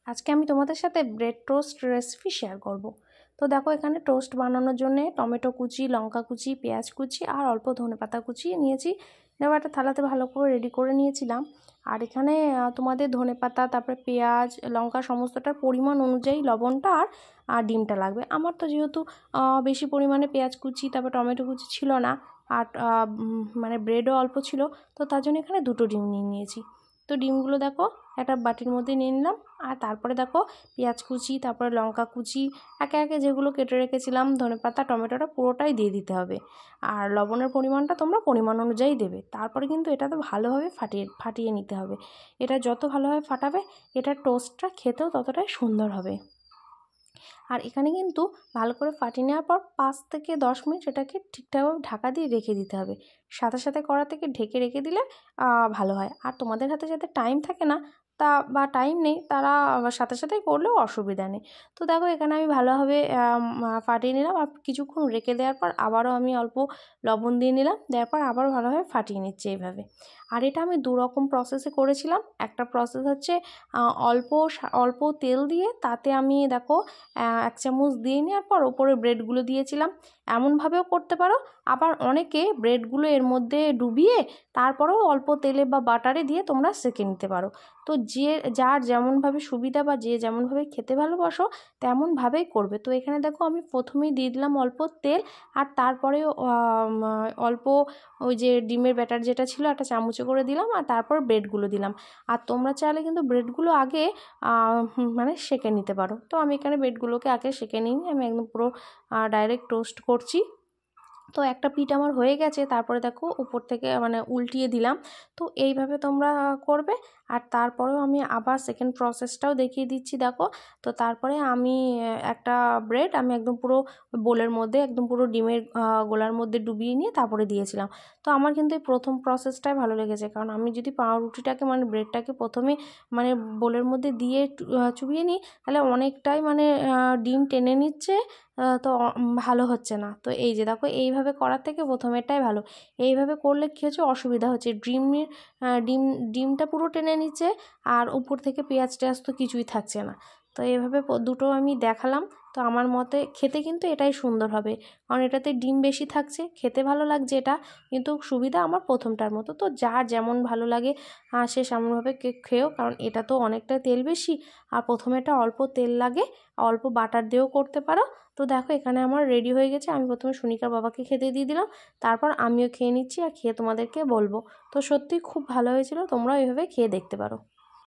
আজকে আমি তোমাদের সাথে ব্রেড টোস্ট রেসিপি শেয়ার করব। তো দেখো এখানে টোস্ট বানানোর জন্য টমেটো কুচি, লঙ্কা কুচি, পেঁয়াজ কুচি আর অল্প ধনেপাতা কুচি নিয়েছি। এবার একটা থালাতে ভালো করে রেডি করে নিয়েছিলাম। আর এখানে তোমাদের ধনেপাতা, তারপরে পেঁয়াজ, লঙ্কা সমস্তটার পরিমাণ অনুযায়ী লবণটা আর ডিমটা লাগবে। আমার তো যেহেতু বেশি পরিমাণে পেঁয়াজ কুচি তারপর টমেটো কুচি ছিল না, আর মানে ব্রেডও অল্প ছিল, তো তার জন্য এখানে 2টো ডিম নিয়ে নিয়েছি। তো ডিমগুলো দেখো একটা বাটির মধ্যে নিয়ে নিলাম। আর তারপরে দেখো পেঁয়াজ কুচি, তারপরে লঙ্কা কুচি একে একে যেগুলো কেটে রেখেছিলাম, ধনেপাতা, টমেটোটা পুরোটাই দিয়ে দিতে হবে। আর লবণের পরিমাণটা তোমরা পরিমাণ অনুযায়ী দেবে। তারপরে কিন্তু এটাতে ভালোভাবে ফাটিয়ে নিতে হবে। এটা যত ভালোভাবে ফাটাবে এটার টোস্টটা খেতেও ততটাই সুন্দর হবে। আর এখানে কিন্তু ভালো করে ফাটিয়ে নেওয়ার পর 5 থেকে 10 মিনিট এটাকে ঠিকঠাকভাবে ঢাকা দিয়ে রেখে দিতে হবে। সাথে সাথে কড়া থেকে ঢেকে রেখে দিলে ভালো হয়। আর তোমাদের হাতে যাতে টাইম থাকে না বা টাইম নেই, তারা সাথে সাথেই করলেও অসুবিধা নেই। তো দেখো এখানে আমি ভালোভাবে ফাটিয়ে নিলাম। আর কিছুক্ষণ রেখে দেওয়ার পর আবারও আমি অল্প লবণ দিয়ে নিলাম, দেওয়ার পর আবারও ভালোভাবে ফাটিয়ে নিচ্ছি এইভাবে। আর এটা আমি 2 রকম প্রসেসে করেছিলাম। একটা প্রসেস হচ্ছে অল্প তেল দিয়ে তাতে আমি দেখো 1 চামচ দিয়ে নেওয়ার পর ওপরে ব্রেডগুলো দিয়েছিলাম। এমনভাবেও করতে পারো। আবার অনেকে ব্রেডগুলো এর মধ্যে ডুবিয়ে তারপরেও অল্প তেলে বা বাটারে দিয়ে তোমরা সেঁকে নিতে পারো। তো যার যেমনভাবে সুবিধা বা যে যেমনভাবে খেতে ভালোবাসো তেমনভাবেই করবে। তো এখানে দেখো আমি প্রথমেই দিয়ে দিলাম অল্প তেল, আর তারপরে অল্প ওই যে ডিমের ব্যাটার যেটা ছিল একটা চামচে করে দিলাম, আর তারপর ব্রেডগুলো দিলাম। আর তোমরা চাইলে কিন্তু ব্রেডগুলো আগে মানে সেঁকে নিতে পারো। তো আমি এখানে ব্রেডগুলোকে আগে সেঁকে নিই, আমি একদম পুরো ডাইরেক্ট টোস্ট করছি। তো একটা পিঠ আমার হয়ে গেছে, তারপরে দেখো উপর থেকে মানে উল্টিয়ে দিলাম। তো এইভাবে তোমরা করবে। আর তারপরেও আমি আবার সেকেন্ড প্রসেসটাও দেখিয়ে দিচ্ছি দেখো। তো তারপরে আমি একটা ব্রেড আমি একদম পুরো বোলের মধ্যে একদম পুরো ডিমের গোলার মধ্যে ডুবিয়ে নিয়ে তারপরে দিয়েছিলাম। তো আমার কিন্তু এই প্রথম প্রসেসটাই ভালো লেগেছে, কারণ আমি যদি পাউরুটিটাকে মানে ব্রেডটাকে প্রথমে মানে বোলের মধ্যে দিয়ে চুবিয়ে নিই, তাহলে অনেকটাই মানে ডিম টেনে নিচ্ছে, তো ভালো হচ্ছে না। তো এই যে দেখো এইভাবে করার থেকে প্রথমেরটাই ভালো। এইভাবে করলে কী হচ্ছে, অসুবিধা হচ্ছে ডিমটা পুরো টেনে নিচ্ছে, আর উপর থেকে পেঁয়াজ টেয়াজ তো কিছুই থাকছে না। তো এইভাবে দুটো আমি দেখালাম। তো আমার মতে খেতে কিন্তু এটাই সুন্দর হবে, কারণ এটাতে ডিম বেশি থাকছে, খেতে ভালো লাগছে এটা। কিন্তু সুবিধা আমার প্রথমটার মতো। তো যার যেমন ভালো লাগে সে সেমনভাবে খেয়েও, কারণ এটা তো অনেকটা তেল বেশি, আর প্রথমেটা অল্প তেল লাগে, অল্প বাটার দিয়েও করতে পারো। তো দেখো এখানে আমার রেডি হয়ে গেছে। আমি প্রথমে সুনিকার বাবাকে খেতে দিয়ে দিলাম, তারপর আমিও খেয়ে নিচ্ছি আর খেয়ে তোমাদেরকে বলবো। তো সত্যিই খুব ভালো হয়েছিল, তোমরাও এইভাবে খেয়ে দেখতে পারো।